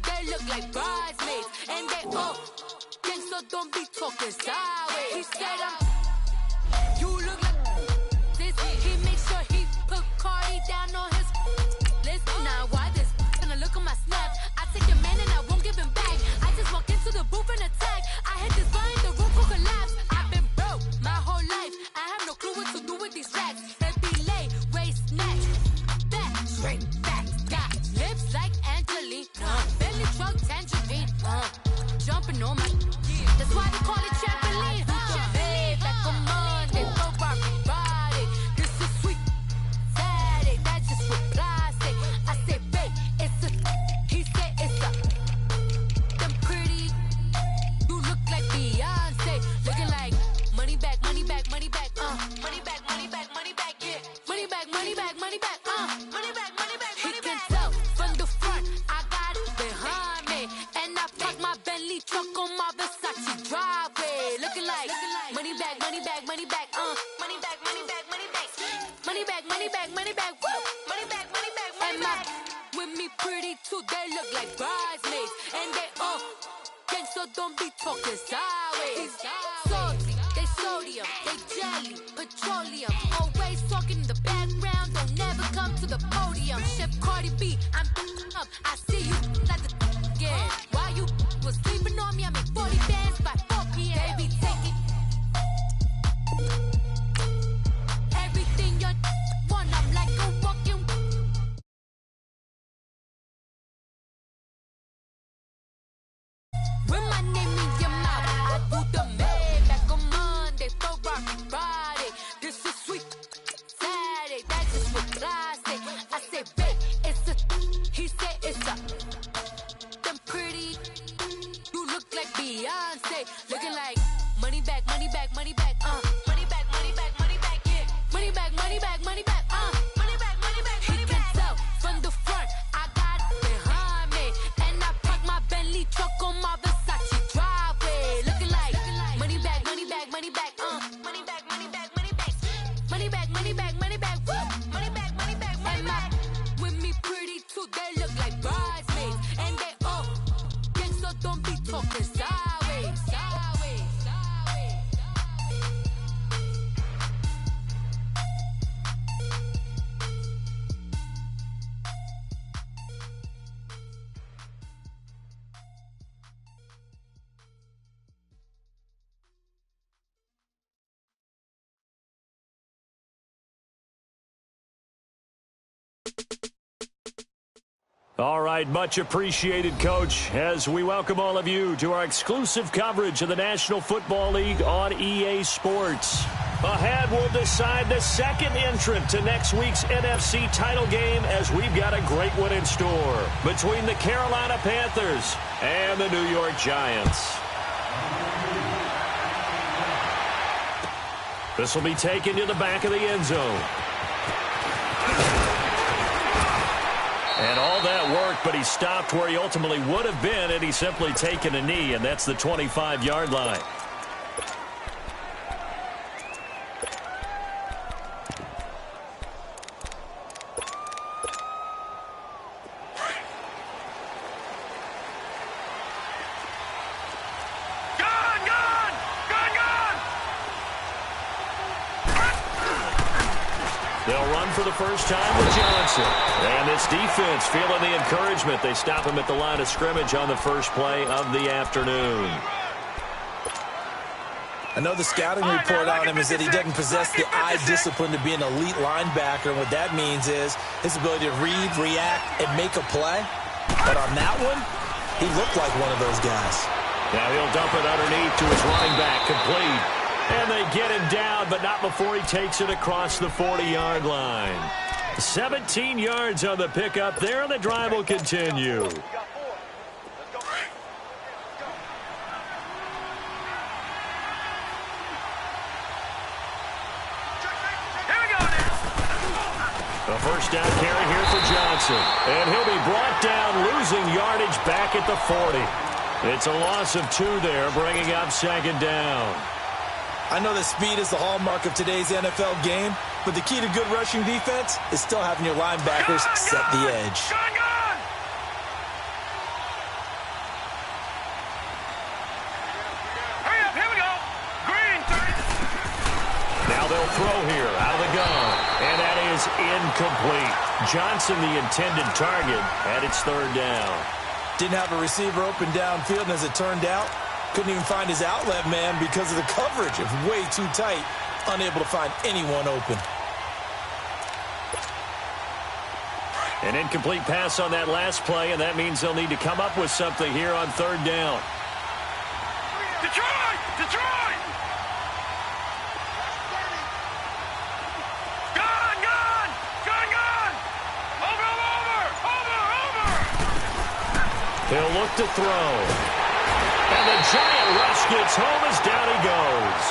they look like bridesmaids. And they all think so, don't be talking sideways. He said you look like this. He makes sure he put Cardi down on his list. Now why this? Gonna look at my snap. I take your man and I won't give him back. I just walk into the booth and attack. I hit this button, the room could collapse. I've been broke my whole life. I have no clue what to do with these racks. They be late, waist snatch, back, straight back. Got lips like Angelina, belly truck tangerine, jumping on my. That's why they call it trampoline. Hey, back on Monday, go rock body. This is sweet Saturday, that's just what plastic. I say, babe, it's a. He said it's a. Them pretty. You look like Beyonce, looking like money back, money back, money back, money back, money back, money back, yeah. Money back, money back, money back, money back, money back. He can tell from the front, I got it behind me, and I park my Bentley truck on my Versace driveway, looking like money back, money back, money back, money back, money back, money back, money back, money back, money back, woo, money back, money back, money back. With me pretty too, they look like bridesmaids, and they all gang, so don't be talking sideways. Salty, they sodium, they jelly, petroleum, always talking in the background, don't never come to the podium. Chef Cardi B, I'm up, I see you like the again. Why you was sleeping on me? I make 40 bands by 4 p.m. They be taking everything you want. I'm like a walking. When my name in your mouth, I do the man back on Monday for rock body. This is sweet Saturday, that's just what plastic. I say, babe, it's a. He said it's a. Them pretty. You look like Beyonce, looking like money back, money back, money back, money back, money back, money back, yeah. Money back, money back, money back, money back, money back, money back. He can tell from the front, I got it behind me, and I park my Bentley truck on my Versace driveway, looking like money back, money back, money back, money back, money back, money back, money back, money back, money back, woo, money back, money back, money back. With me pretty too, they look like bridesmaids, and they all gang, so don't be talking sideways, sideways, sideways. All right, much appreciated, Coach, as we welcome all of you to our exclusive coverage of the National Football League on EA Sports. Ahead, we'll decide the second entrant to next week's NFC title game, as we've got a great one in store between the Carolina Panthers and the New York Giants. This will be taken to the back of the end zone. And all that work, but he stopped where he ultimately would have been had he simply taken a knee, and that's the 25-yard line. They'll run for the first time with Johnson. And this defense feeling the encouragement. They stop him at the line of scrimmage on the first play of the afternoon. I know the scouting report on him is that he doesn't possess the eye discipline to be an elite linebacker. And what that means is his ability to read, react, and make a play. But on that one, he looked like one of those guys. Now he'll dump it underneath to his running back, complete. And they get him down, but not before he takes it across the 40-yard line. 17 yards on the pickup there, and the drive will continue. A first down carry here for Johnson. And he'll be brought down, losing yardage back at the 40. It's a loss of 2 there, bringing up second down. I know that speed is the hallmark of today's NFL game, but the key to good rushing defense is still having your linebackers set the edge. throw here out of the gun. And that is incomplete. Johnson, the intended target, at its third down. Didn't have a receiver open downfield, and as it turned out, couldn't even find his outlet man because of the coverage. It was way too tight, unable to find anyone open. An incomplete pass on that last play, and that means they'll need to come up with something here on third down. Detroit! Detroit! Gone! Gone! Gone! Gone! Over! Over! Over! Over! He'll look to throw. And the giant rush gets home as down he goes.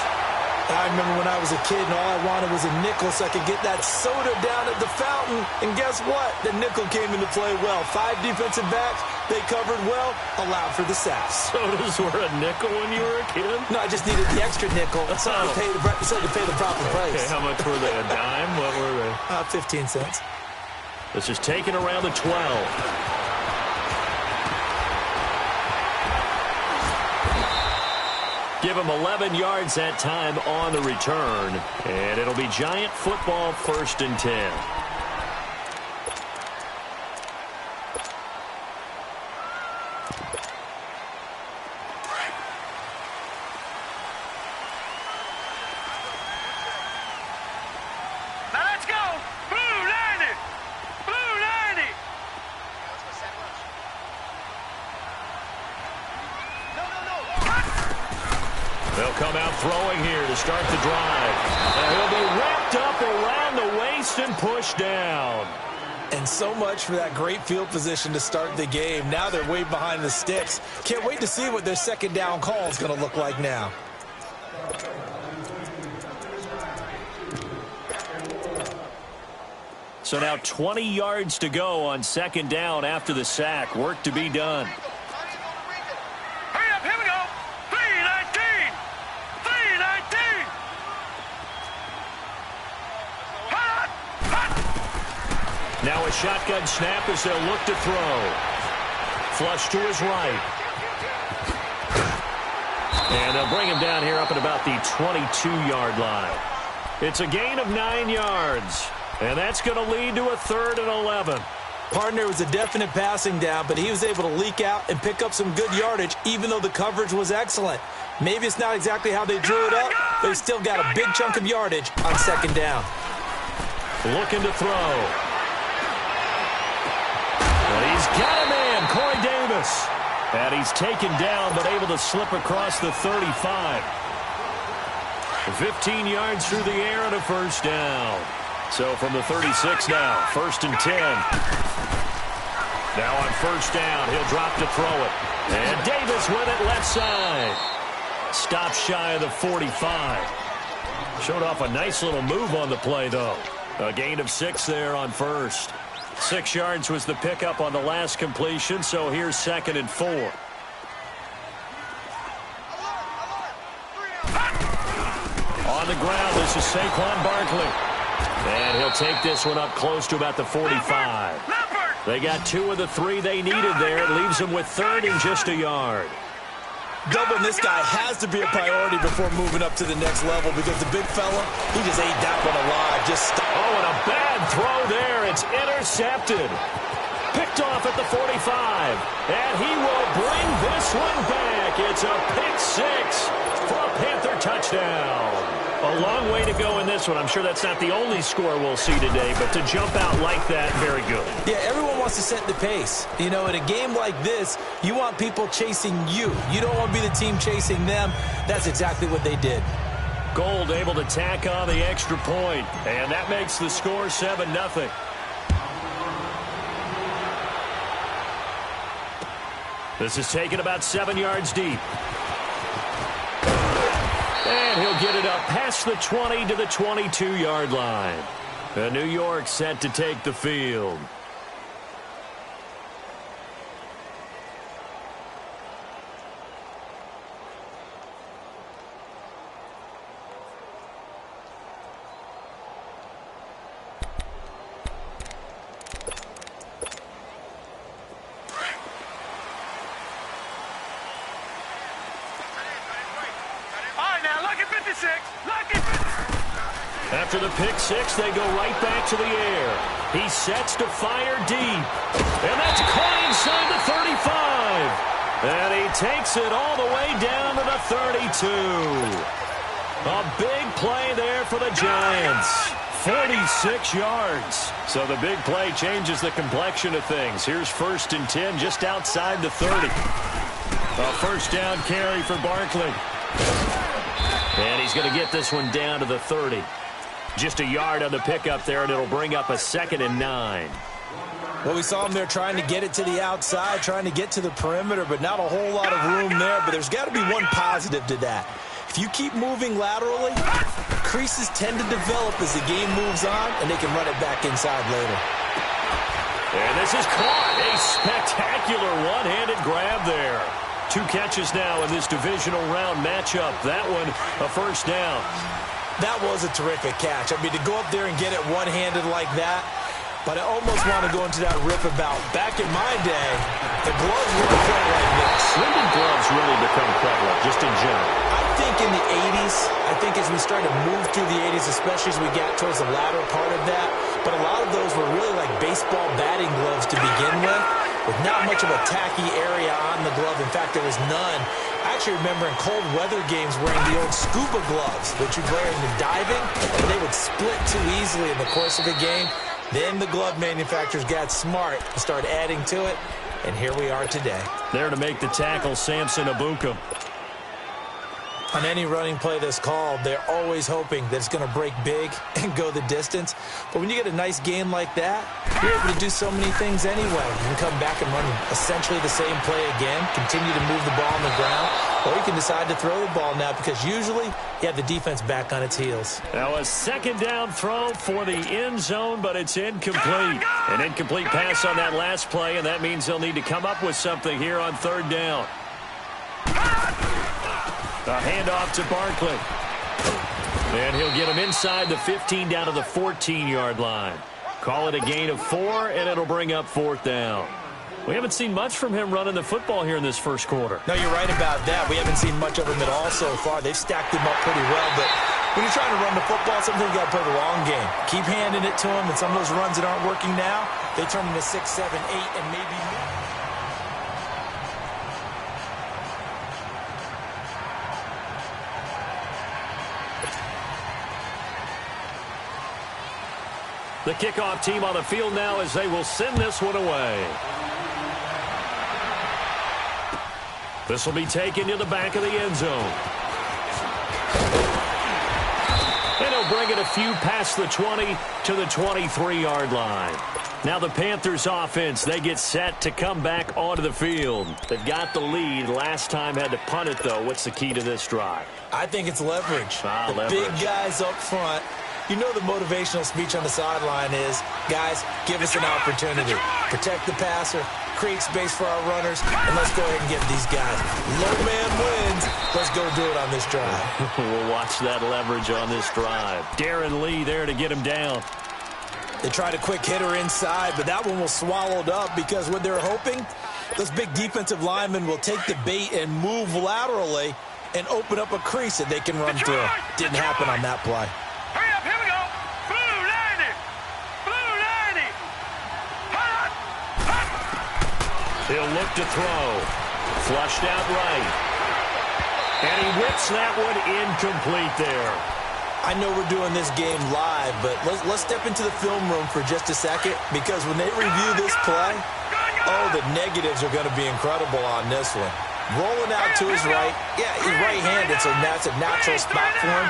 I remember when I was a kid and all I wanted was a nickel so I could get that soda down at the fountain. And guess what? The nickel came into play well. 5 defensive backs, they covered well, allowed for the sacks. Sodas were a nickel when you were a kid? No, I just needed the extra nickel so I could pay the proper price. Okay, how much were they? A dime? What were they? 15 cents. This is taken around the 12. Give him 11 yards that time on the return. And it'll be Giant football, 1st and 10. Now let's go! Blue 90! Blue 90! They'll come out throwing here to start the drive. And he'll be wrapped up around the waist and pushed down. And so much for that great field position to start the game. Now they're way behind the sticks. Can't wait to see what their second down call is going to look like now. So now 20 yards to go on second down after the sack. Work to be done. Hurry up, here we go! 319! 319! Hot! Hot! Now a shotgun snap as they'll look to throw. Flush to his right. And they'll bring him down here up at about the 22-yard line. It's a gain of 9 yards. And that's going to lead to a 3rd and 11. Partner was a definite passing down, but he was able to leak out and pick up some good yardage, even though the coverage was excellent. Maybe it's not exactly how they drew it up, but he still got a big chunk of yardage on second down. Looking to throw. And he's got a man, Corey Davis. And he's taken down, but able to slip across the 35. 15 yards through the air and a first down. So from the 36 now, 1st and 10. Now on first down, he'll drop to throw it. And Davis with it left side. Stop shy of the 45. Showed off a nice little move on the play, though. A gain of 6 there on first. 6 yards was the pickup on the last completion, so here's 2nd and 4. On the ground, this is Saquon Barkley. And he'll take this one up close to about the 45. They got 2 of the 3 they needed there. It leaves them with 3rd and just a yard. Doubling this guy has to be a priority before moving up to the next level because the big fella, he just ate that one alive. Oh, and a bad throw there. It's intercepted. Picked off at the 45. And he will bring this one back. It's a pick 6 for a Panther touchdown. A long way to go in this one. I'm sure that's not the only score we'll see today, but to jump out like that, very good. Yeah, everyone wants to set the pace. You know, in a game like this, you want people chasing you. You don't want to be the team chasing them. That's exactly what they did. Gold able to tack on the extra point, and that makes the score 7-0. This is taken about 7 yards deep. And he'll get it up past the 20 to the 22-yard line. And New York set to take the field. After the pick six, they go right back to the air. He sets to fire deep. And that's caught inside the 35. And he takes it all the way down to the 32. A big play there for the Giants. 46 yards. So the big play changes the complexion of things. Here's 1st and 10 just outside the 30. A first down carry for Barkley. And he's going to get this one down to the 30. Just a yard on the pickup there, and it'll bring up a 2nd and 9. Well, we saw him there trying to get it to the outside, trying to get to the perimeter, but not a whole lot of room there. But there's got to be one positive to that. If you keep moving laterally, creases tend to develop as the game moves on, and they can run it back inside later. And this is caught. A spectacular one-handed grab there. 2 catches now in this divisional round matchup. That one, a first down. That was a terrific catch. I mean, to go up there and get it one-handed like that, but I almost want to go into that rip about back in my day, the gloves weren't quite like this. When did gloves really become prevalent, just in general? I think in the 80s. I think as we started to move through the 80s, especially as we got towards the latter part of that, but a lot of those were really like baseball batting gloves to begin with not much of a tacky area on the glove. In fact, there was none. I actually remember in cold weather games wearing the old scuba gloves that you'd wear in the diving, and they would split too easily in the course of a game. Then the glove manufacturers got smart and started adding to it, and here we are today. There to make the tackle, Samson Abuka. On any running play that's called, they're always hoping that it's going to break big and go the distance. But when you get a nice game like that, you're able to do so many things anyway. You can come back and run essentially the same play again, continue to move the ball on the ground, or you can decide to throw the ball now because usually you have the defense back on its heels. Now a 2nd down throw for the end zone, but it's incomplete. An incomplete pass on that last play, and that means they'll need to come up with something here on 3rd down. A handoff to Barkley. And he'll get him inside the 15 down to the 14-yard line. Call it a gain of 4, and it'll bring up 4th down. We haven't seen much from him running the football here in this first quarter. No, you're right about that. We haven't seen much of him at all so far. They've stacked him up pretty well, but when you're trying to run the football, sometimes you got to play the long game. Keep handing it to him, and some of those runs that aren't working now, they turn into 6, 7, 8, and maybe more. The kickoff team on the field now as they will send this one away. This will be taken to the back of the end zone. And he'll bring it a few past the 20 to the 23-yard line. Now the Panthers offense, they get set to come back onto the field. They've got the lead. Last time had to punt it, though. What's the key to this drive? I think it's leverage. Leverage. Big guys up front. You know the motivational speech on the sideline is, guys, give us an opportunity. Protect the passer, create space for our runners, and let's go ahead and get these guys. Low man wins. Let's go do it on this drive. We'll watch that leverage on this drive. Darren Lee there to get him down. They tried a quick hitter inside, but that one was swallowed up because what they're hoping, those big defensive linemen will take the bait and move laterally and open up a crease that they can run through. Didn't happen on that play. Hurry up, here we go. Blue 90. Blue 90. Hot. He'll look to throw. Flushed out right. And he whips that one incomplete there. I know we're doing this game live, but let's step into the film room for just a second, because when they review this play, oh, the negatives are going to be incredible on this one. Rolling out to his right. Yeah, he's right-handed, so that's a natural spot for him.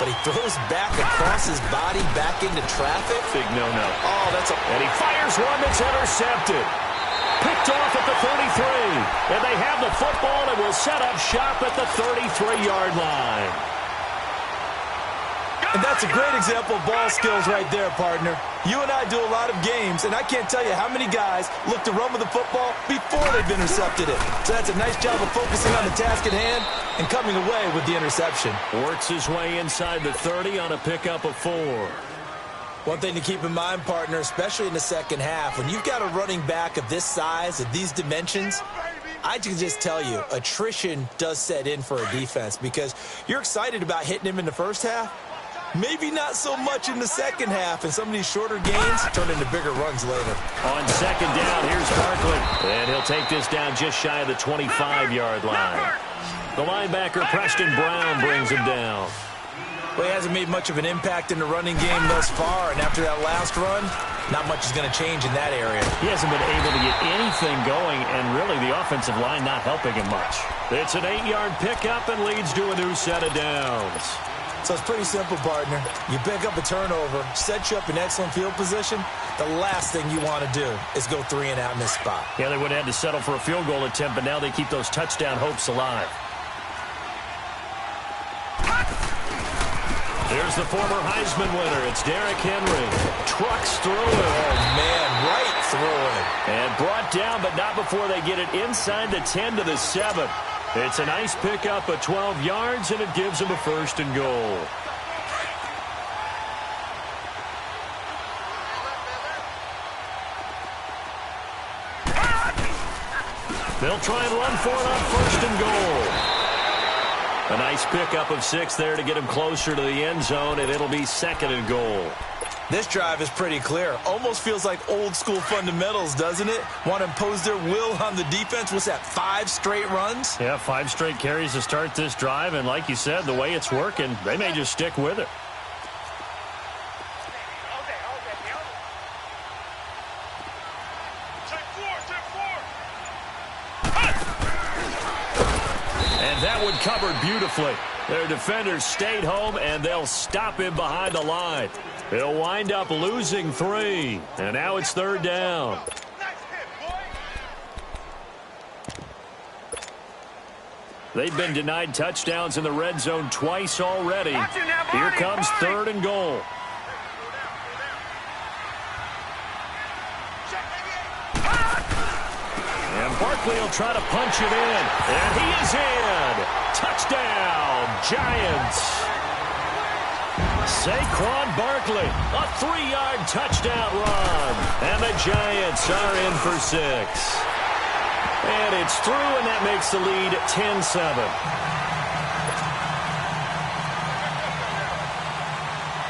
But he throws back across his body back into traffic. Big no-no. Oh, that's a... And he fires one that's intercepted. Picked off at the 33. And they have the football and will set up shop at the 33-yard line. And that's a great example of ball skills right there, partner. You and I do a lot of games, and I can't tell you how many guys look to run with the football before they've intercepted it. So that's a nice job of focusing on the task at hand and coming away with the interception. Works his way inside the 30 on a pickup of 4. One thing to keep in mind, partner, especially in the second half, when you've got a running back of this size, of these dimensions, I can just tell you, attrition does set in for a defense, because you're excited about hitting him in the first half, Maybe not so much in the second half, and some of these shorter gains turn into bigger runs later. On second down, here's Barkley. And he'll take this down just shy of the 25-yard line. The linebacker, Preston Brown, brings him down. Well, he hasn't made much of an impact in the running game thus far, and after that last run, not much is going to change in that area. He hasn't been able to get anything going, and really the offensive line not helping him much. It's an 8-yard pickup and leads to a new set of downs. So it's pretty simple, partner. You pick up a turnover, set you up in excellent field position. The last thing you want to do is go 3 and out in this spot. Yeah, they would have had to settle for a field goal attempt, but now they keep those touchdown hopes alive. Here's the former Heisman winner. It's Derrick Henry. Trucks through it. Oh, man, right through it. And brought down, but not before they get it inside the 10 to the 7. It's a nice pickup of 12 yards, and it gives them a 1st and goal. They'll try and run for it on 1st and goal. A nice pickup of 6 there to get him closer to the end zone, and it'll be 2nd and goal. This drive is pretty clear. Almost feels like old-school fundamentals, doesn't it? Want to impose their will on the defense. What's that, 5 straight runs? Yeah, 5 straight carries to start this drive, and like you said, the way it's working, they may just stick with it. And that one covered beautifully. Their defenders stayed home, and they'll stop him behind the line. They'll wind up losing 3, and now it's 3rd down. They've been denied touchdowns in the red zone twice already. Here comes 3rd and goal. And Barkley will try to punch it in, and he is in. Touchdown, Giants. Saquon Barkley, a 3-yard touchdown run. And the Giants are in for 6. And it's through, and that makes the lead 10-7.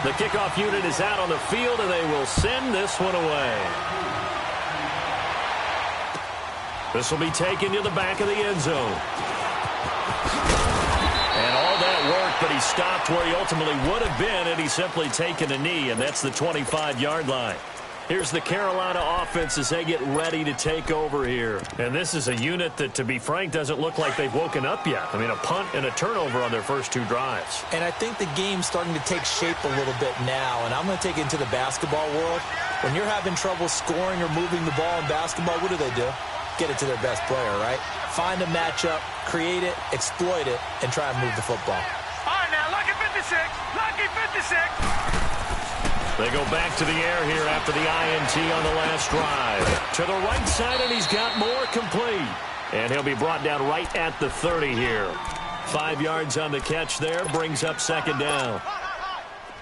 The kickoff unit is out on the field, and they will send this one away. This will be taken to the back of the end zone. And all that worked, but he stopped where he ultimately would have been, and he's simply taken a knee, and that's the 25-yard line. Here's the Carolina offense as they get ready to take over here. And this is a unit that, to be frank, doesn't look like they've woken up yet. I mean, a punt and a turnover on their first 2 drives. And I think the game's starting to take shape a little bit now, and I'm going to take it into the basketball world. When you're having trouble scoring or moving the ball in basketball, what do? Get it to their best player, right? Find a matchup, create it, exploit it, and try and move the football. All right, now, lucky 56. Lucky 56. They go back to the air here after the INT on the last drive. To the right side, and he's got more complete. And he'll be brought down right at the 30 here. 5 yards on the catch there, brings up 2nd down.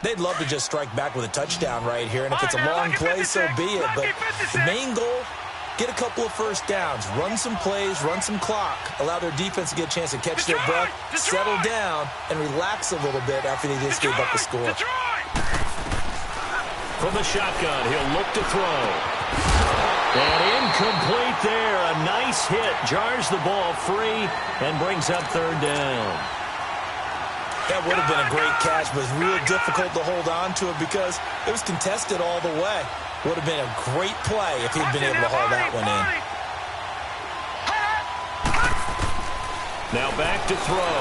They'd love to just strike back with a touchdown right here, and if it's a long play, so be it. But the main goal, get a couple of first downs, run some plays, run some clock, allow their defense to get a chance to catch their breath, settle down, and relax a little bit after they just gave up the score. From the shotgun, he'll look to throw. And incomplete there. A nice hit. Jars the ball free and brings up 3rd down. That would have been a great catch, but it's real difficult to hold on to it because it was contested all the way. Would have been a great play if he'd been able to haul that one in. Now back to throw.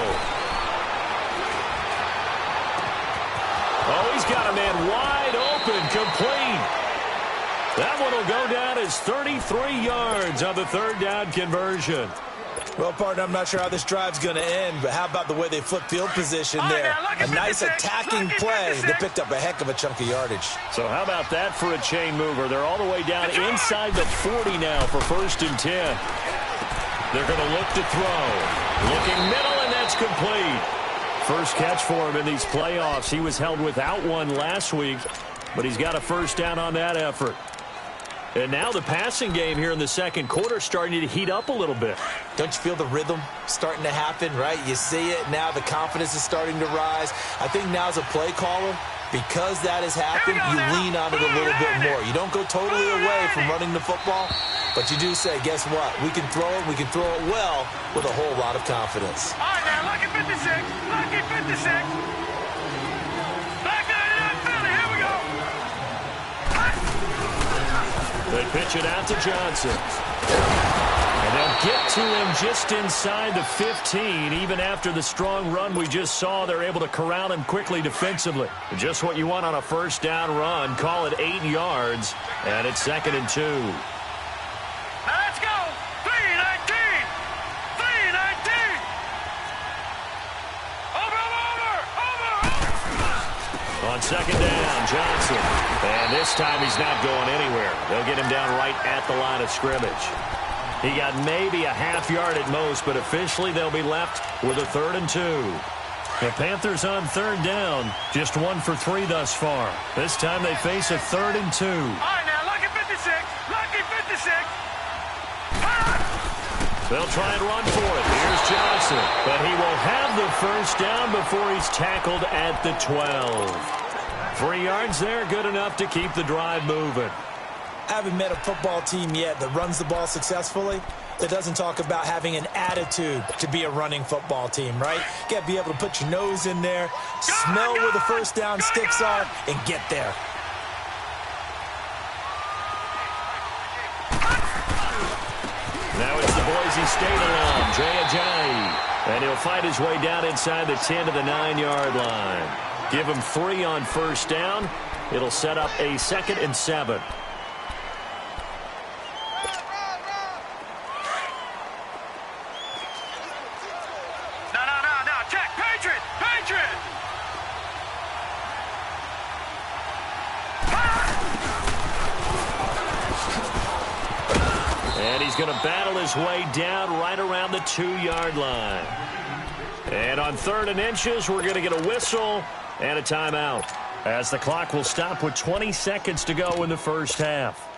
Oh, he's got a man wide open, complete. That one will go down as 33 yards on the 3rd down conversion. Well, partner, I'm not sure how this drive's going to end, but how about the way they flip field position there? A nice attacking play that picked up a heck of a chunk of yardage. So how about that for a chain mover? They're all the way down inside the 40 now for 1st and 10. They're going to look to throw. Looking middle, and that's complete. First catch for him in these playoffs. He was held without one last week, but he's got a 1st down on that effort. And now the passing game here in the second quarter starting to heat up a little bit. Don't you feel the rhythm starting to happen, right? You see it now. The confidence is starting to rise. I think now as a play caller, because that has happened, you lean on it a little bit more. You don't go totally away from running the football, but you do say, guess what? We can throw it. We can throw it well with a whole lot of confidence. All right, now, lucky 56. Lucky 56. Back 99 Philly. Here we go. They pitch it out to Johnson. And they'll get to him just inside the 15. Even after the strong run we just saw, they're able to corral him quickly defensively. Just what you want on a first down run. Call it 8 yards, and it's 2nd and 2. Now let's go. 319. 319. Over. On 2nd down, Johnson. And this time he's not going anywhere. They'll get him down right at the line of scrimmage. He got maybe a half yard at most, but officially they'll be left with a 3rd and 2. The Panthers on 3rd down, just 1 for 3 thus far. This time they face a 3rd and 2. All right, now, lucky 56. Lucky 56. They'll try and run for it. Here's Johnson, but he will have the first down before he's tackled at the 12. 3 yards there, good enough to keep the drive moving. I haven't met a football team yet that runs the ball successfully that doesn't talk about having an attitude to be a running football team, right? You got to be able to put your nose in there, smell where the first down sticks are, and get there. Now it's the Boise State alum, Jay Ajayi. And he'll fight his way down inside the 10 to the 9-yard line. Give him 3 on first down. It'll set up a 2nd and 7. And he's going to battle his way down right around the 2-yard line. And on 3rd and inches, we're going to get a whistle and a timeout, as the clock will stop with 20 seconds to go in the first half.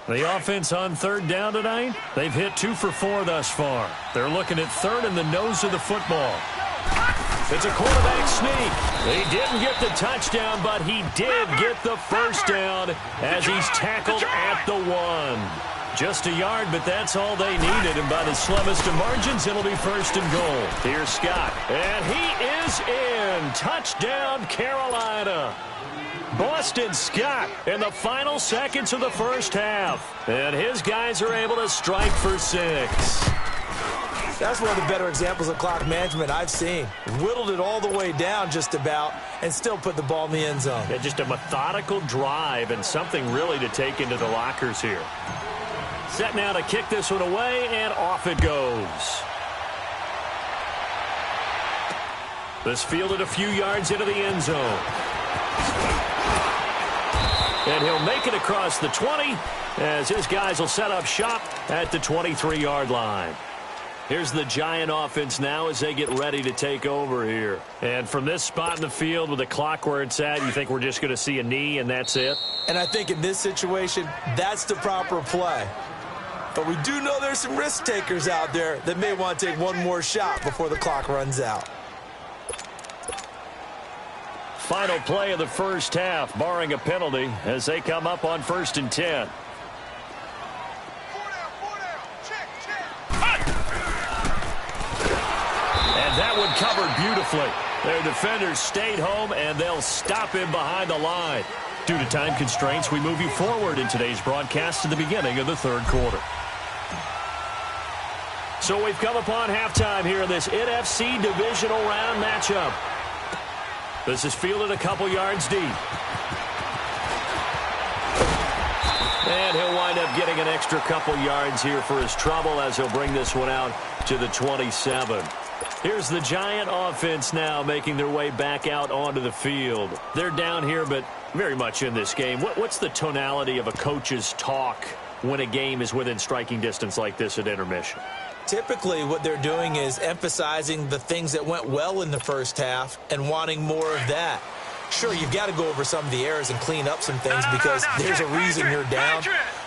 The offense on 3rd down tonight, they've hit 2 for 4 thus far. They're looking at 3rd in the nose of the football. It's a quarterback sneak. He didn't get the touchdown, but he did get the first down as he's tackled at the 1. Just a yard, but that's all they needed. And by the slimmest of margins, it'll be 1st and goal. Here's Scott. And he is in. Touchdown, Carolina. Boston Scott in the final seconds of the first half. And his guys are able to strike for 6. That's one of the better examples of clock management I've seen. Whittled it all the way down just about and still put the ball in the end zone. Yeah, just a methodical drive and something really to take into the lockers here. Set now to kick this one away, and off it goes. This fielded a few yards into the end zone. And he'll make it across the 20 as his guys will set up shop at the 23-yard line. Here's the Giant offense now as they get ready to take over here. And from this spot in the field with the clock where it's at, you think we're just going to see a knee and that's it? And I think in this situation, that's the proper play. But we do know there's some risk takers out there that may want to take one more shot before the clock runs out. Final play of the first half, barring a penalty, as they come up on 1st and 10. And that one covered beautifully. Their defenders stayed home, and they'll stop him behind the line. Due to time constraints, we move you forward in today's broadcast to the beginning of the 3rd quarter. So we've come upon halftime here in this NFC divisional round matchup. This is fielded a couple yards deep. And he'll wind up getting an extra couple yards here for his trouble as he'll bring this one out to the 27. Here's the Giant offense now making their way back out onto the field. They're down here, but very much in this game. What's the tonality of a coach's talk when a game is within striking distance like this at intermission? Typically, what they're doing is emphasizing the things that went well in the first half and wanting more of that. Sure, you've got to go over some of the errors and clean up some things because there's a reason you're down.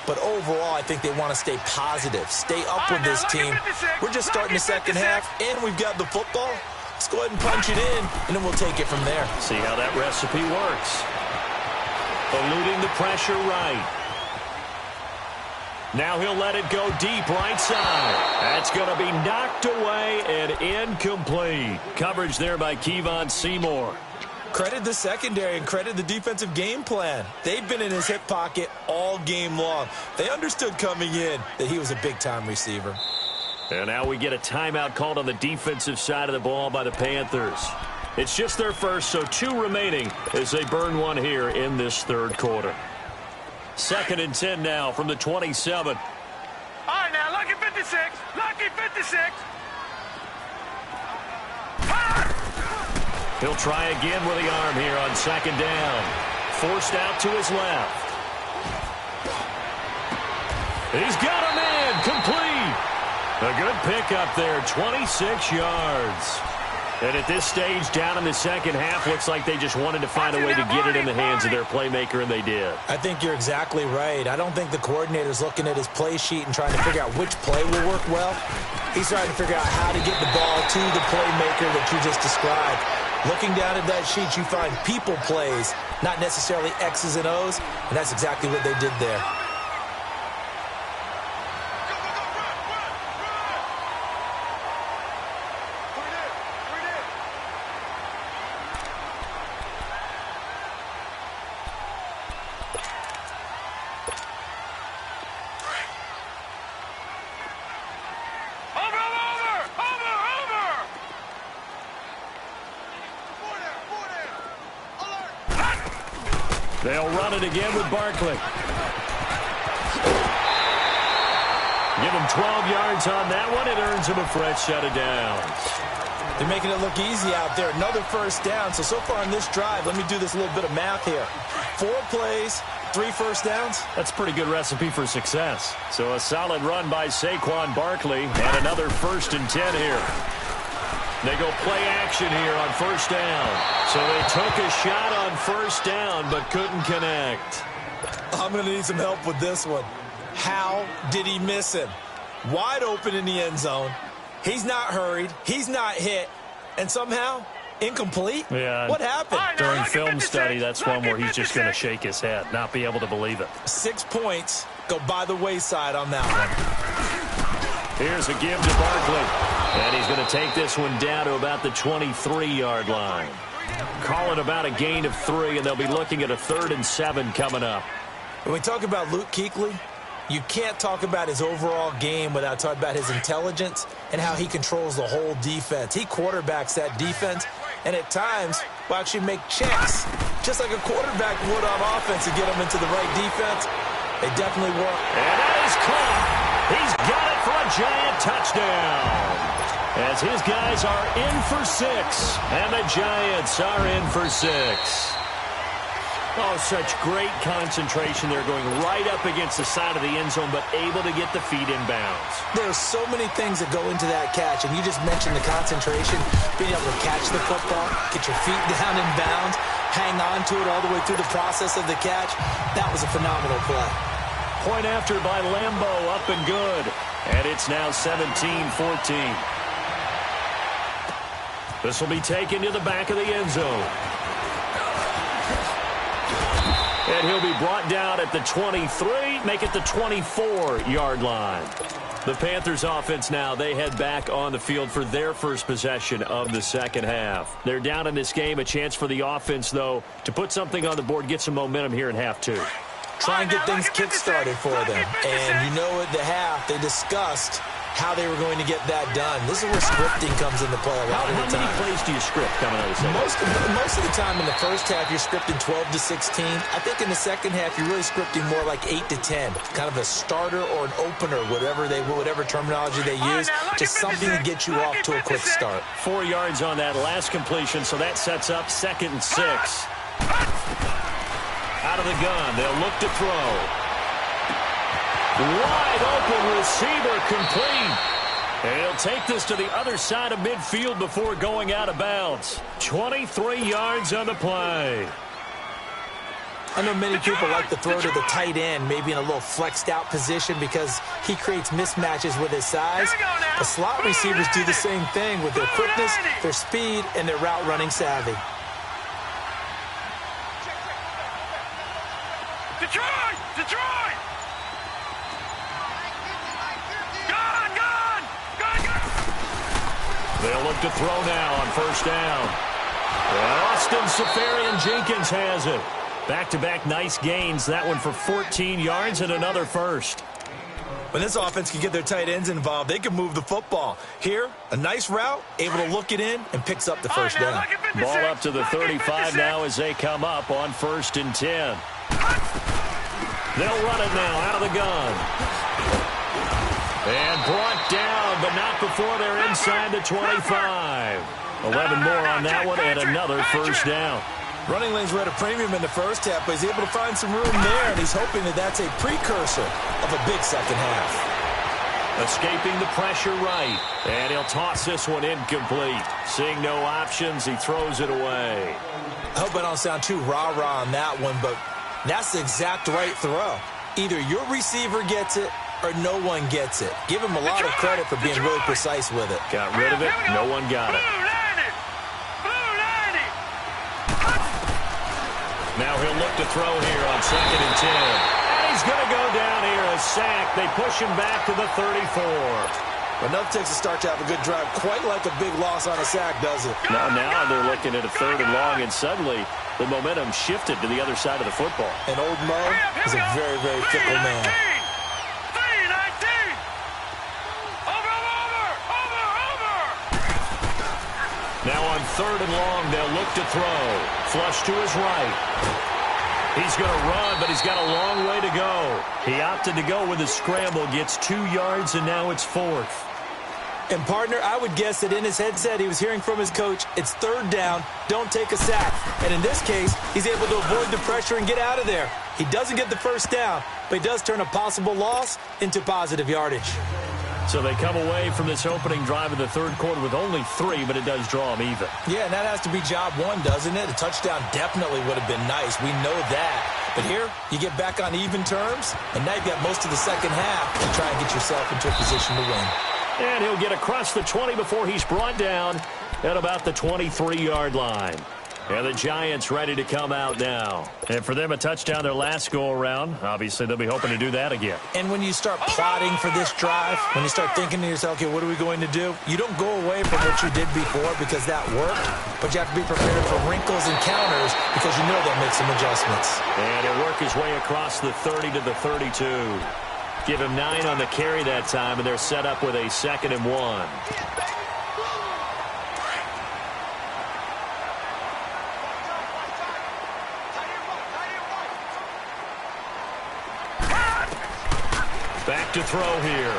But overall, I think they want to stay positive, stay up with this team. We're just starting the second half, and we've got the football. Let's go ahead and punch it in, and then we'll take it from there. See how that recipe works. Eluding the pressure right. Now he'll let it go deep right side. That's going to be knocked away and incomplete. Coverage there by Kevon Seymour. Credit the secondary and credit the defensive game plan. They've been in his hip pocket all game long. They understood coming in that he was a big-time receiver. And now we get a timeout called on the defensive side of the ball by the Panthers. It's just their first, so 2 remaining as they burn one here in this third quarter. 2nd and 10 now from the 27. All right, now, lucky 56. Lucky 56. He'll try again with the arm here on 2nd down. Forced out to his left. He's got him in. Complete. A good pickup there. 26 yards. And at this stage, down in the second half, looks like they just wanted to find a way to get it in the hands of their playmaker, and they did. I think you're exactly right. I don't think the coordinator's looking at his play sheet and trying to figure out which play will work well. He's trying to figure out how to get the ball to the playmaker that you just described. Looking down at that sheet, you find people plays, not necessarily X's and O's, and that's exactly what they did there. They'll run it again with Barkley. Give him 12 yards on that one. It earns him a fresh set of downs. They're making it look easy out there. Another first down. So far on this drive, let me do this little bit of math here. 4 plays, 3 first downs. That's a pretty good recipe for success. So a solid run by Saquon Barkley and another 1st and 10 here. They go play action here on 1st down. So they took a shot on 1st down but couldn't connect. I'm going to need some help with this one. How did he miss him? Wide open in the end zone. He's not hurried. He's not hit. And somehow, incomplete? Yeah. What happened? During film study, that's one where he's just going to shake his head, not be able to believe it. 6 points go by the wayside on that one. Here's a give to Barkley. And he's going to take this one down to about the 23-yard line. Calling about a gain of 3, and they'll be looking at a 3rd and 7 coming up. When we talk about Luke Kuechly, you can't talk about his overall game without talking about his intelligence and how he controls the whole defense. He quarterbacks that defense, and at times will actually make checks, just like a quarterback would on offense to get them into the right defense. They definitely work. And that is caught. He's got it for a giant touchdown. As his guys are in for 6, and the Giants are in for 6. Oh, such great concentration. They're going right up against the side of the end zone, but able to get the feet in bounds. There's so many things that go into that catch, and you just mentioned the concentration, being able to catch the football, get your feet down in bounds, hang on to it all the way through the process of the catch. That was a phenomenal play. Point after by Lambeau, up and good. And it's now 17-14. This will be taken to the back of the end zone. And he'll be brought down at the 23, make it the 24-yard line. The Panthers offense now, they head back on the field for their first possession of the second half. They're down in this game, a chance for the offense, though, to put something on the board, get some momentum here in half 2. Try and get things kick-started for them. And you know at the half, they discussed how they were going to get that done. This is where scripting comes into play a lot of the time. How many plays do you script coming out of the second? Most of the time in the first half, you're scripting 12 to 16. I think in the second half, you're really scripting more like 8 to 10. Kind of a starter or an opener, whatever terminology they use. Just something to get you off to a quick start. 4 yards on that last completion, so that sets up 2nd and 6. Out of the gun, they'll look to throw. Wide open receiver complete. And he'll take this to the other side of midfield before going out of bounds. 23 yards on the play. I know many people like to throw to the tight end, maybe in a little flexed out position because he creates mismatches with his size. The slot receivers do the same thing with their quickness, their speed, and their route running savvy. Detroit! Detroit! They'll look to throw now on first down. And Austin Seferian-Jenkins has it. Back-to-back nice gains. That one for 14 yards and another first. When this offense can get their tight ends involved, they can move the football. Here, a nice route, able to look it in, and picks up the first down. Ball up to the 35 now as they come up on 1st and 10. They'll run it now out of the gun. And brought down, but not before they're inside the 25. 11 more on that one and another first down. Running lanes were at a premium in the first half, but he's able to find some room there, and he's hoping that that's a precursor of a big second half. Escaping the pressure right, and he'll toss this one incomplete. Seeing no options, he throws it away. I hope I don't sound too rah-rah on that one, but that's the exact right throw. Either your receiver gets it or no one gets it. Give him a lot of credit for being really precise with it. Got rid of it. No one got it. Now he'll look to throw here on 2nd and 10. And he's going to go down here, a sack. They push him back to the 34. Enough takes a start to have a good drive. Quite like a big loss on a sack, does it? Now they're looking at a 3rd and long, and suddenly the momentum shifted to the other side of the football. And old Mo is a very, very fickle man. Now on 3rd and long, they'll look to throw. Flush to his right. He's going to run, but he's got a long way to go. He opted to go with a scramble, gets 2 yards, and now it's 4th. And, partner, I would guess that in his headset he was hearing from his coach, it's 3rd down, don't take a sack. And in this case, he's able to avoid the pressure and get out of there. He doesn't get the first down, but he does turn a possible loss into positive yardage. So they come away from this opening drive in the 3rd quarter with only 3, but it does draw them even. Yeah, and that has to be job one, doesn't it? A touchdown definitely would have been nice. We know that. But here, you get back on even terms, and now you've got most of the second half to try and get yourself into a position to win. And he'll get across the 20 before he's brought down at about the 23-yard line. And the Giants ready to come out now. And for them, a touchdown their last go-around. Obviously, they'll be hoping to do that again. And when you start plotting for this drive, when you start thinking to yourself, okay, what are we going to do? You don't go away from what you did before because that worked, but you have to be prepared for wrinkles and counters because you know they'll make some adjustments. And he'll work his way across the 30 to the 32. Give him 9 on the carry that time, and they're set up with a 2nd and 1. Back to throw here.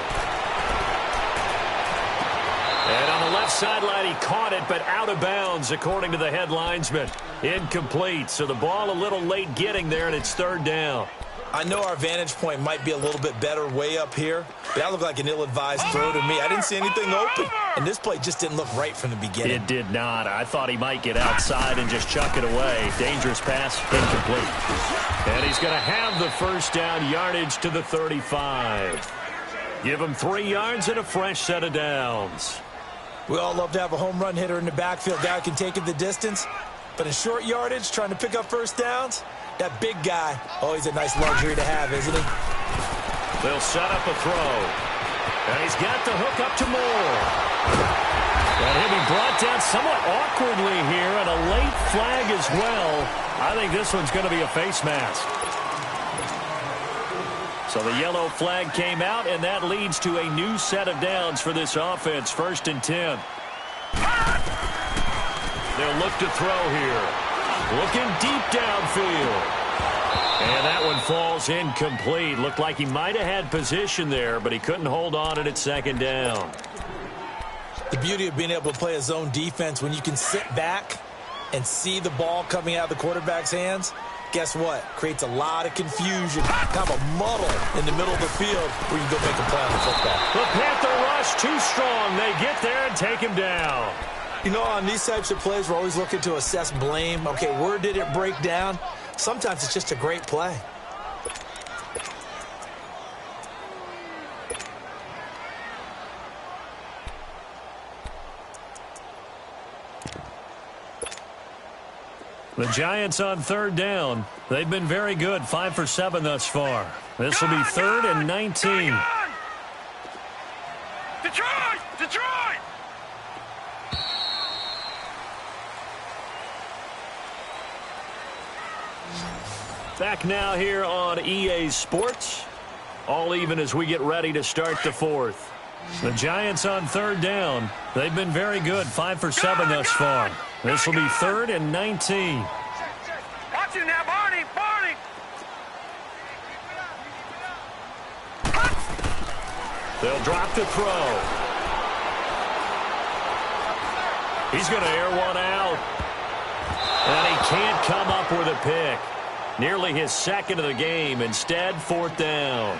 And on the left sideline, he caught it, but out of bounds, according to the head linesman. Incomplete, so the ball a little late getting there, and it's 3rd down. I know our vantage point might be a little bit better way up here, but that looked like an ill-advised throw to me. I didn't see anything open, and this play just didn't look right from the beginning. It did not. I thought he might get outside and just chuck it away. Dangerous pass, incomplete. And he's going to have the first down, yardage to the 35. Give him 3 yards and a fresh set of downs. We all love to have a home run hitter in the backfield. Guy can take it the distance, but in short yardage, trying to pick up first downs, that big guy, oh, he's a nice luxury to have, isn't he? They'll set up a throw. And he's got the hook up to Moore. And he'll be brought down somewhat awkwardly here, and a late flag as well. I think this one's going to be a face mask. So the yellow flag came out, and that leads to a new set of downs for this offense. 1st and 10. They'll look to throw here. Looking deep downfield. And that one falls incomplete. Looked like he might have had position there, but he couldn't hold on at 2nd down. The beauty of being able to play a zone defense when you can sit back and see the ball coming out of the quarterback's hands. guess what? Creates a lot of confusion, kind of a muddle in the middle of the field where you can go make a play on the football. The Panther rush too strong. They get there and take him down. You know, on these types of plays, we're always looking to assess blame. Okay, where did it break down? Sometimes it's just a great play. The Giants on third down. They've been very good, 5 for 7 thus far. This will be 3rd and 19. Detroit! Detroit! Back now here on EA Sports. All even as we get ready to start the 4th. The Giants on third down. They've been very good, 5 for 7 thus far. This will be 3rd and 19. Watch it now, Barney! Barney! They'll drop to throw. He's going to air one out. And he can't come up with a pick. Nearly his 2nd of the game. Instead, 4th down.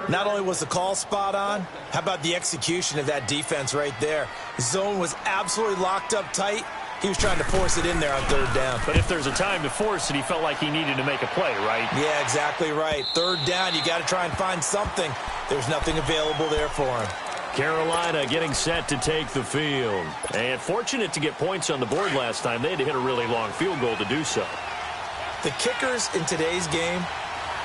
Not only was the call spot on, how about the execution of that defense right there? Zone was absolutely locked up tight. He was trying to force it in there on third down. But if there's a time to force it, he felt like he needed to make a play, right? Yeah, exactly right. Third down, you got to try and find something. There's nothing available there for him. Carolina getting set to take the field. And fortunate to get points on the board last time. They had to hit a really long field goal to do so. The kickers in today's game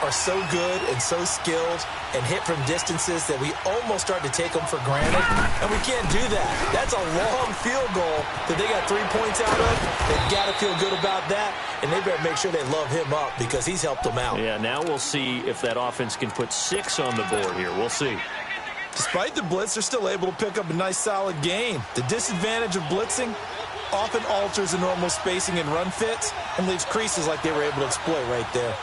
are so good and so skilled and hit from distances that we almost start to take them for granted, and we can't do that. That's a long field goal that they got 3 points out of. They've got to feel good about that, and they better make sure they love him up because he's helped them out. Yeah, now we'll see if that offense can put 6 on the board here. We'll see. Despite the blitz, they're still able to pick up a nice, solid gain. The disadvantage of blitzing often alters the normal spacing and run fits and leaves creases like they were able to exploit right there.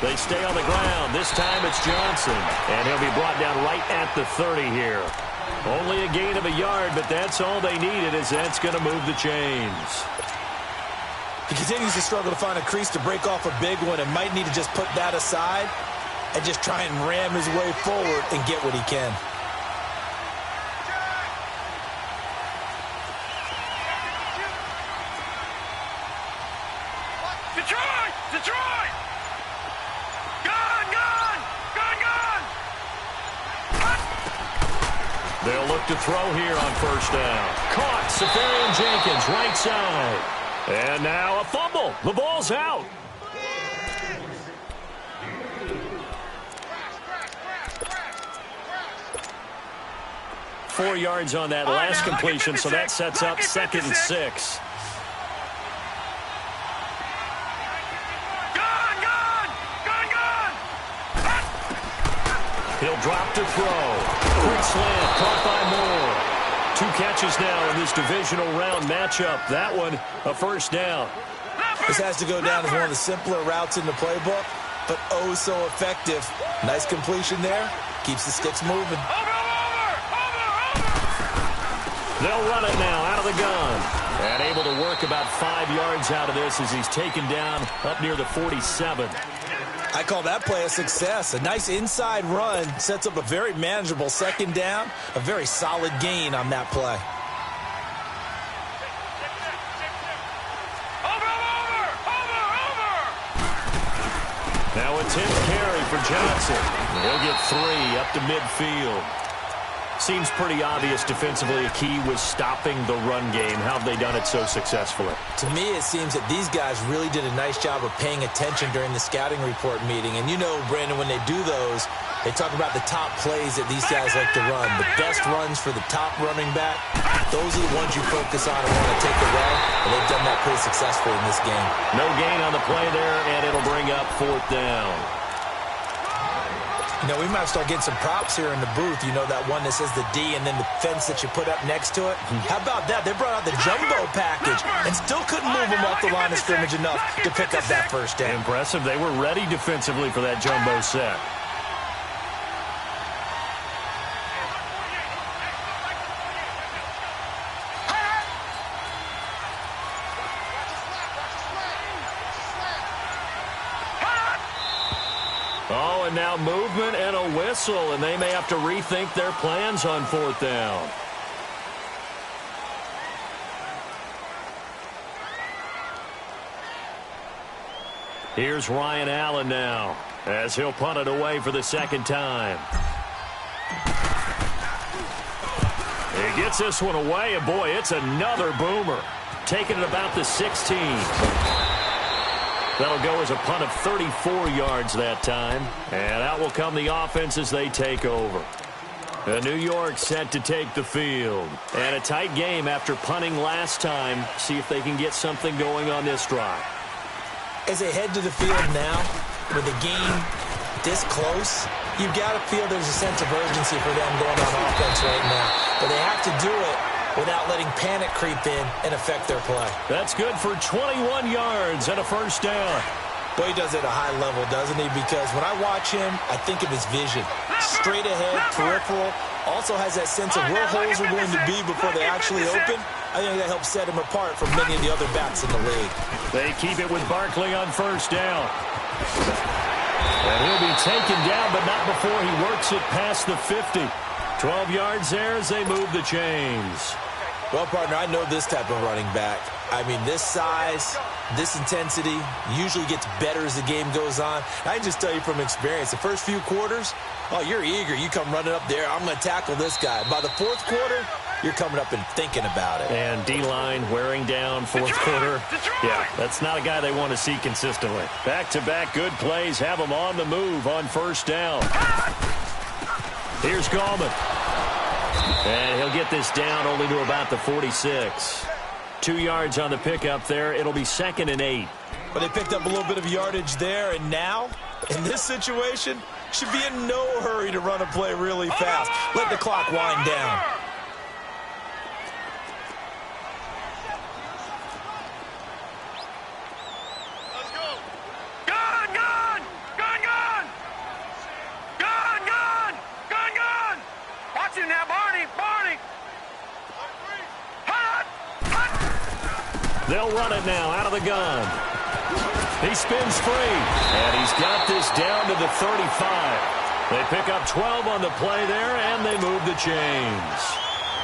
They stay on the ground. This time it's Johnson. And he'll be brought down right at the 30 here. Only a gain of a yard, but that's all they needed, as that's going to move the chains. He continues to struggle to find a crease to break off a big one and might need to just put that aside and just try and ram his way forward and get what he can. Detroit! Detroit! Gun! Gun! Gun! Gun! They'll look to throw here on first down. Caught. Safarian Jenkins, right side. And now a fumble. The ball's out. Four yards on that last completion, so that sets up 2nd and 6. He'll drop to throw. Quick slant, caught by Moore. 2 catches now in this divisional round matchup. That one, a first down. This has to go down as one of the simpler routes in the playbook, but oh so effective. Nice completion there. Keeps the sticks moving. They'll run it now out of the gun. And able to work about 5 yards out of this as he's taken down up near the 47. I call that play a success. A nice inside run sets up a very manageable 2nd down. A very solid gain on that play. Now a 10th carry for Johnson. He'll get 3 up to midfield. Seems pretty obvious defensively a key was stopping the run game. How have they done it so successfully? To me, it seems that these guys really did a nice job of paying attention during the scouting report meeting. And you know, Brandon, when they do those, they talk about the top plays that these guys like to run. The best runs for the top running back, those are the ones you focus on and want to take away. And they've done that pretty successfully in this game. No gain on the play there, and it'll bring up 4th down. You know, we might start getting some props here in the booth. You know, that one that says the D and then the fence that you put up next to it. How about that? They brought out the jumbo package and still couldn't move them off the line of scrimmage enough to pick up that first down. Impressive. They were ready defensively for that jumbo set. now movement and a whistle, and they may have to rethink their plans on 4th down. Here's Ryan Allen now, as he'll punt it away for the 2nd time. He gets this one away, and boy, it's another boomer. Taking it about the 16. That'll go as a punt of 34 yards that time. And out will come the offense as they take over. New York set to take the field. And a tight game after punting last time. See if they can get something going on this drive. As they head to the field now, with the game this close, you've got to feel there's a sense of urgency for them going on offense right now. But they have to do it without letting panic creep in and affect their play. That's good for 21 yards and a 1st down. Boy, he does it at a high level, doesn't he? Because when I watch him, I think of his vision. Straight ahead, peripheral. Also has that sense of where holes are going to be before they actually open. I think that helps set him apart from many of the other backs in the league. They keep it with Barkley on 1st down. And he'll be taken down, but not before he works it past the 50. 12 yards there as they move the chains. Well, partner, I know this type of running back. I mean, this size, this intensity usually gets better as the game goes on. I can just tell you from experience, the first few quarters, oh, you're eager. You come running up there, I'm going to tackle this guy. By the 4th quarter, you're coming up and thinking about it. And D-line wearing down 4th quarter. Yeah, that's not a guy they want to see consistently. Back-to-back good plays have him on the move on 1st down. Here's Gallman. And he'll get this down only to about the 46. 2 yards on the pickup there. It'll be 2nd and 8. But they picked up a little bit of yardage there, and now, in this situation, should be in no hurry to run a play really fast. Let the clock wind down. They'll run it now out of the gun. He spins free, and he's got this down to the 35. They pick up 12 on the play there, and they move the chains.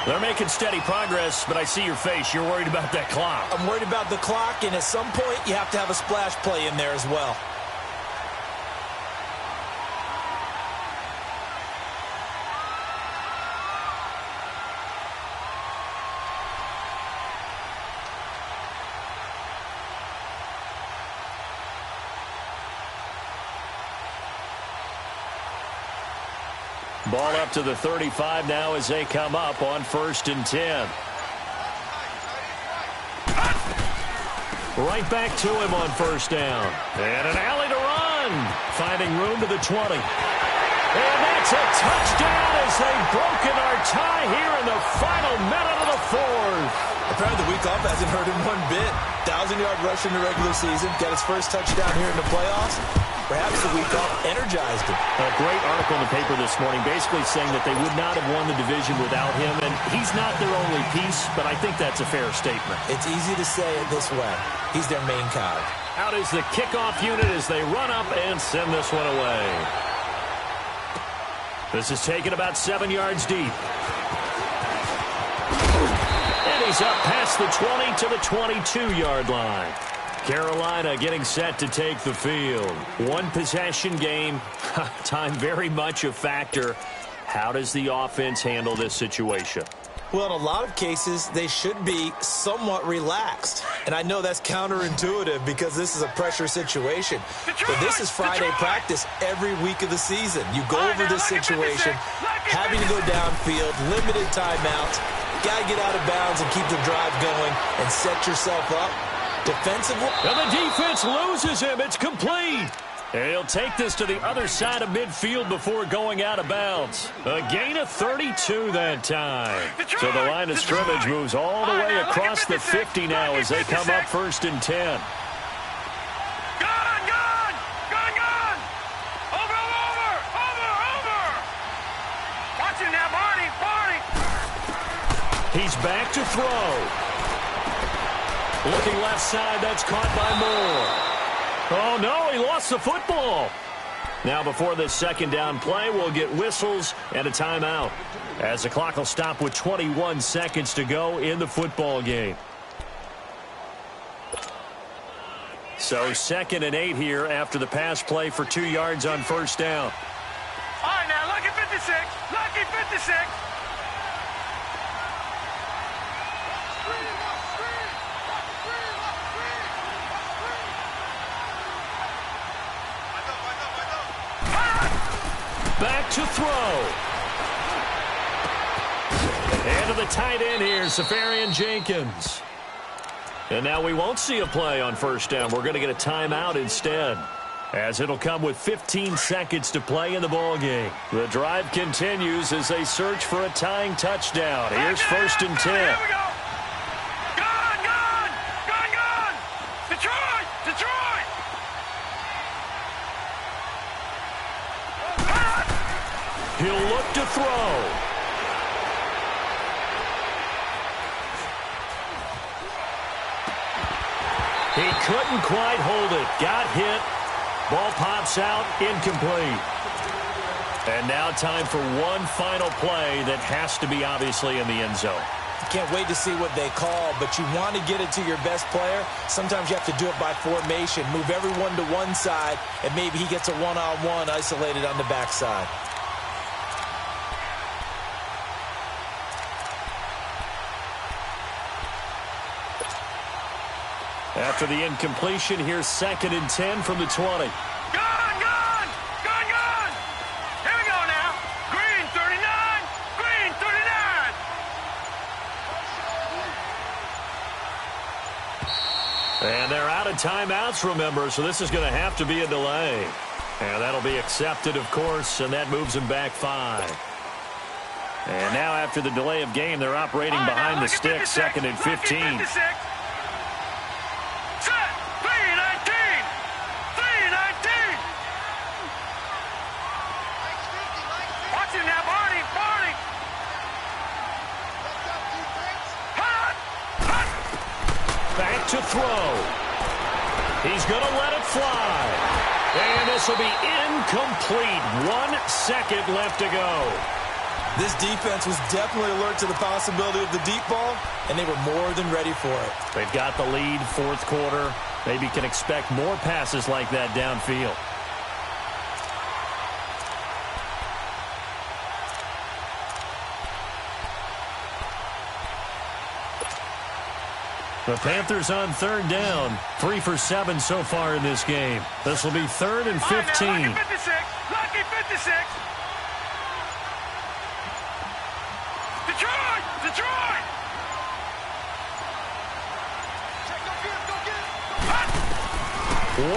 They're making steady progress, but I see your face. You're worried about that clock. I'm worried about the clock, and at some point, you have to have a splash play in there as well. Ball up to the 35 now as they come up on 1st and 10. Right back to him on 1st down. And an alley to run. Finding room to the 20. And that's a touchdown as they've broken our tie here in the final minute of the 4th. Apparently the week off hasn't hurt him one bit. 1,000-yard rush in the regular season. Got his first touchdown here in the playoffs. Perhaps the week off energized him. A great article in the paper this morning basically saying that they would not have won the division without him, and he's not their only piece, but I think that's a fair statement. It's easy to say it this way. He's their main cog. Out is the kickoff unit as they run up and send this one away. This is taken about 7 yards deep. And he's up past the 20 to the 22-yard line. Carolina getting set to take the field. One possession game. Time very much a factor. How does the offense handle this situation? Well, in a lot of cases, they should be somewhat relaxed. And I know that's counterintuitive because this is a pressure situation. But this is Friday practice every week of the season. You go over this situation, having to go downfield, limited timeouts. Got to get out of bounds and keep the drive going and set yourself up defensively. And the defense loses him. It's complete. And he'll take this to the other side of midfield before going out of bounds. A gain of 32 that time. So the line of scrimmage moves all the way across the 50 now as they come up 1st and 10. Watch it now, Barney. He's back to throw. Looking left side, that's caught by Moore. Oh, no, he lost the football. Now before this second down play, we'll get whistles and a timeout, as the clock will stop with 21 seconds to go in the football game. So 2nd and 8 here after the pass play for 2 yards on first down. All right, now, lucky 56. Lucky 56. Back to throw. And to the tight end here, Safarian Jenkins. And now we won't see a play on first down. We're going to get a timeout instead, as it'll come with 15 seconds to play in the ball game. The drive continues as they search for a tying touchdown. Here's 1st and 10. Here we go. Gone. Detroit. He'll look to throw. He couldn't quite hold it. Got hit. Ball pops out. Incomplete. And now time for one final play that has to be obviously in the end zone. Can't wait to see what they call, but you want to get it to your best player. Sometimes you have to do it by formation. Move everyone to one side, and maybe he gets a one-on-one isolated on the backside. After the incompletion, here's 2nd and 10 from the 20. Gone. Here we go now. Green 39. And they're out of timeouts, remember, so this is going to have to be a delay. And that'll be accepted, of course, and that moves them back 5. And now after the delay of game, they're operating behind the stick, 2nd and 15. Back to throw. He's going to let it fly. And this will be incomplete. 1 second left to go. This defense was definitely alert to the possibility of the deep ball, and they were more than ready for it. They've got the lead, 4th quarter. Maybe can expect more passes like that downfield. The Panthers on 3rd down. 3 for 7 so far in this game. This will be 3rd and 15. Lucky 56. Detroit.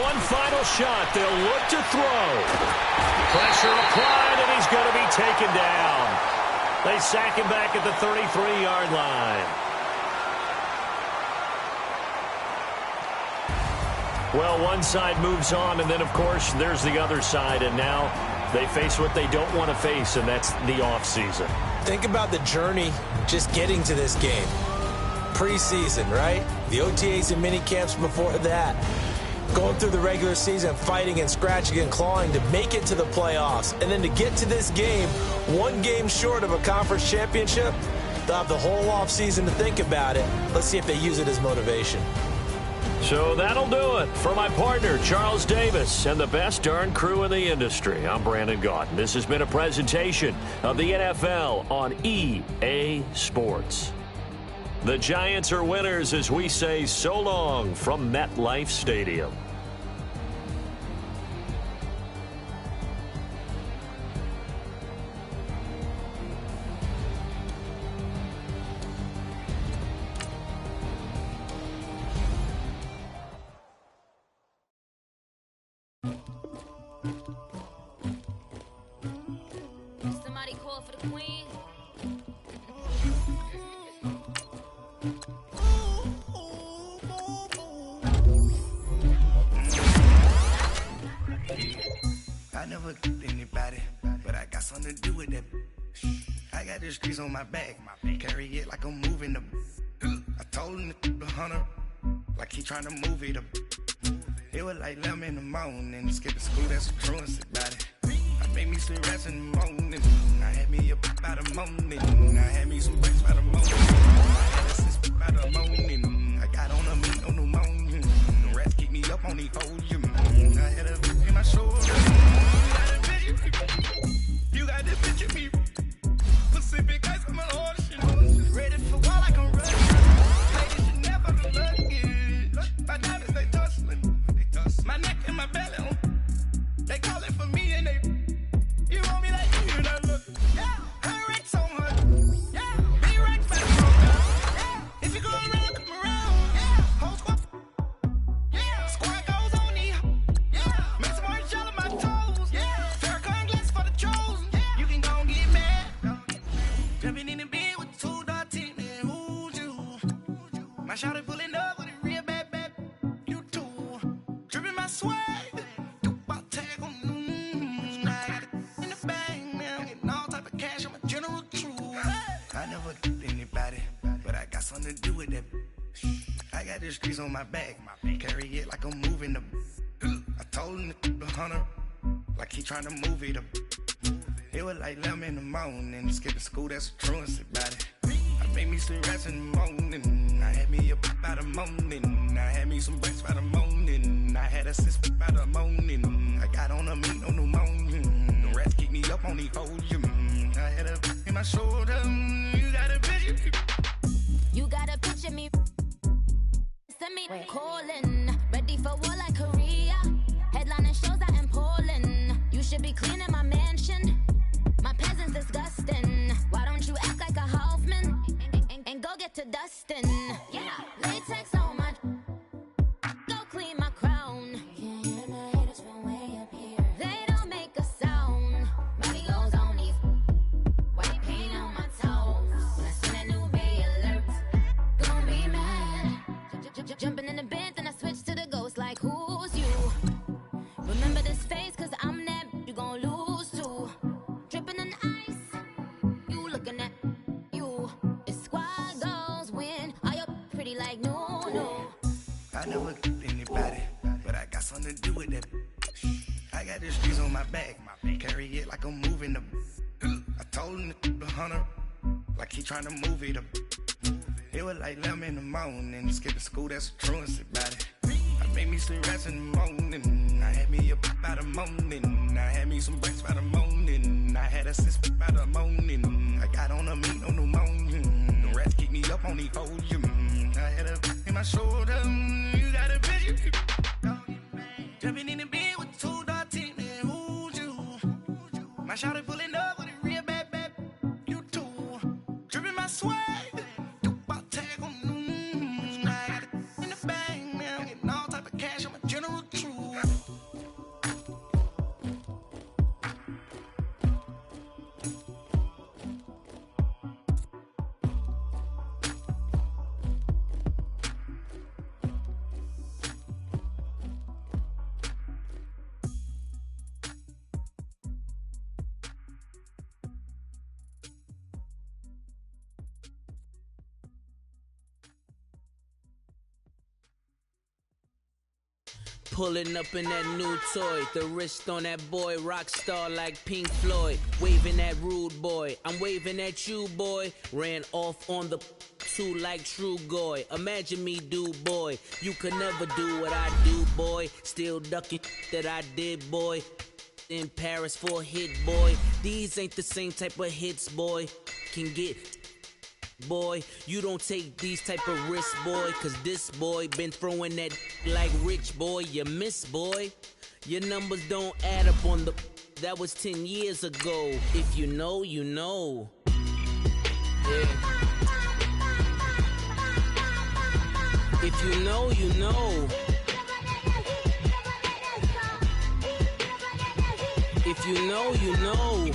One final shot. They'll look to throw. Pressure applied, and he's going to be taken down. They sack him back at the 33-yard line. Well, one side moves on, and then, of course, there's the other side, and now they face what they don't want to face, and that's the offseason. Think about the journey just getting to this game. Preseason, right? The OTAs and mini camps before that. Going through the regular season, fighting and scratching and clawing to make it to the playoffs. And then to get to this game, 1 game short of a conference championship, they'll have the whole offseason to think about it. Let's see if they use it as motivation. So that'll do it for my partner, Charles Davis, and the best darn crew in the industry. I'm Brandon Gaudin. This has been a presentation of the NFL on EA Sports. The Giants are winners as we say so long from MetLife Stadium. Somebody call for the queen. I never anybody, but I got something to do with that. I got the streets on my back, carry it like I'm moving the. I told him to 100, like he trying to move it up. It was like 11 in the morning. Skip the school, that's the truancy about it. I made me some rest in the morning. I had me up by the morning. I had me some breaks by the morning. I had a sis by the morning. I got on a meat on the morning. The rest keep me up on the podium. I had a bitch in my shoulder. You got this bitch in me. Pacific ice on my ocean. Ready for war like I'm running. Ladies, you never luggage. My diamonds, they tussling. My neck and my belly. They call it for me and they. You want me like you not look. Yeah, I rank so much. Yeah, be ranked better. Yeah, if you go around, come around. Yeah, whole squad. Yeah, squad goes on me. Yeah, make some orange gel on my toes. Yeah, Farrakhan glass for the chosen. Yeah, you can go and get mad. Jumping in the bed with 2 dark teeth, man, who's you? My shawty pulling up with a real bad, you too. Dripping my swag, do my tag on, I got it in the bag, man, I'm getting all type of cash, I'm a general true. I never did anybody, but I got something to do with that. I got the streets on my back, carry it like I'm moving the. I told him to the hunter, like he trying to move it up. It was like 11 in the morning. Skip the school, that's the truancy about it. I made me some rest in the morning. I had me up by the morning. I had me some breaks by the morning. I had a sis by the morning. I got on a meat on the morning. The rest keep me up on the podium. I had a bitch in my shoulder. You got a bitch. You got a picture me. Send me calling. Ready for war like Korea. Headlining shows out in Poland. You should be cleaning my mansion. My peasants disgusting. Why don't you act like a Hoffman and go get to dustin'? Yeah, latex on my. Go clean my crown. Can't hear my haters from way up here. They don't make a sound. Money goes on these. White paint on my toes. When I send that new Bay alert, gon' be mad. Jumping in the bed, then I switch to the ghost like who's you? Remember this face, cause I'm that you gon' lose too. Dripping in ice, you looking at you. It's squad goals win. Are you pretty like no? I never did anybody, but I got something to do with that. I got the streets on my back, carry it like I'm moving the. I told him to the hunter, like he trying to move it up. It was like 11 in the morning. Skip the school, that's the truancy about it. I made me some rest in the morning. I had me up by the morning. I had me some breaks by the morning. I had a sis by the morning. I got on a meat on the morning. The rest keep me up on the podium. I had a bitch in my shoulder. You got a bitch. Jumping in the bed with 2 dark teeth, man, who's you? My shawty pulling up with a real bad, you too. Dripping my swag. Pulling up in that new toy, the wrist on that boy, rock star like Pink Floyd. Waving at rude boy, I'm waving at you boy. Ran off on the two like True Goy. Imagine me do boy, you could never do what I do boy. Still ducking that I did boy. In Paris for a hit boy. These ain't the same type of hits boy. Can get boy, you don't take these type of risks, boy, cause this boy been throwing that like rich boy, you miss, boy. Your numbers don't add up on the. That was 10 years ago. If you know, you know. Yeah. If you know, you know. If you know, you know.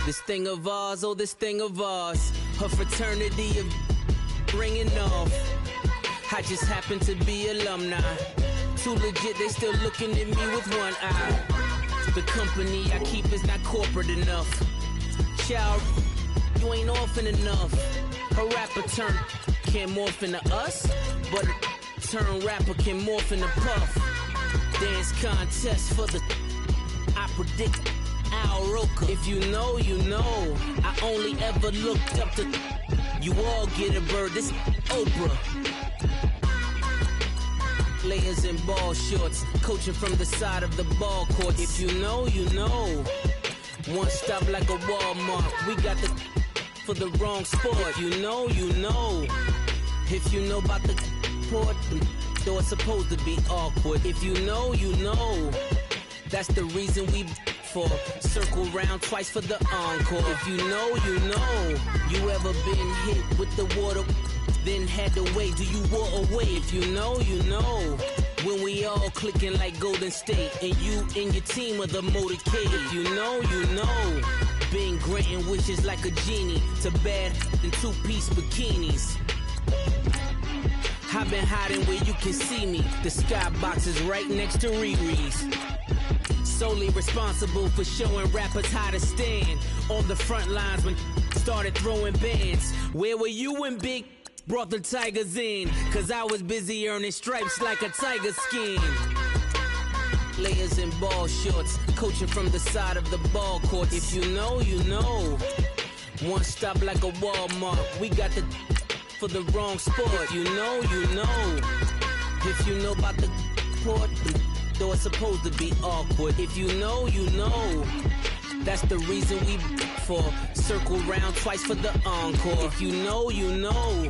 This thing of ours, oh, this thing of ours. Her fraternity of ringing off. I just happen to be alumni. Too legit, they still looking at me with one eye. The company I keep is not corporate enough. Child, you ain't orphan enough. A rapper turn can't morph into us, but a turn rapper can morph into puff. Dance contest for the I predict Al Roker. If you know, you know. I only ever looked up to you all get a bird. This Oprah. Layers in ball shorts, coaching from the side of the ball court. If you know, you know. One stop like a Walmart. We got the for the wrong sport. You know, you know. If you know about the port, though it's supposed to be awkward. If you know, you know. That's the reason we for circle round twice for the encore. If you know, you know. You ever been hit with the water, then had to wait? Do you walk away? If you know, you know. When we all clicking like Golden State, and you and your team are the motorcade. If you know, you know. Been granting wishes like a genie to bad in two-piece bikinis. I've been hiding where you can see me. The skybox is right next to Riri's. Solely responsible for showing rappers how to stand on the front lines when started throwing bands. Where were you when Big brought the Tigers in? Cause I was busy earning stripes like a tiger skin. Layers in ball shorts, coaching from the side of the ball court. If you know, you know. One stop like a Walmart. We got the for the wrong sport. If you know, you know. If you know about the port, though it's supposed to be awkward. If you know, you know. That's the reason we for circle round twice for the encore. If you know, you know.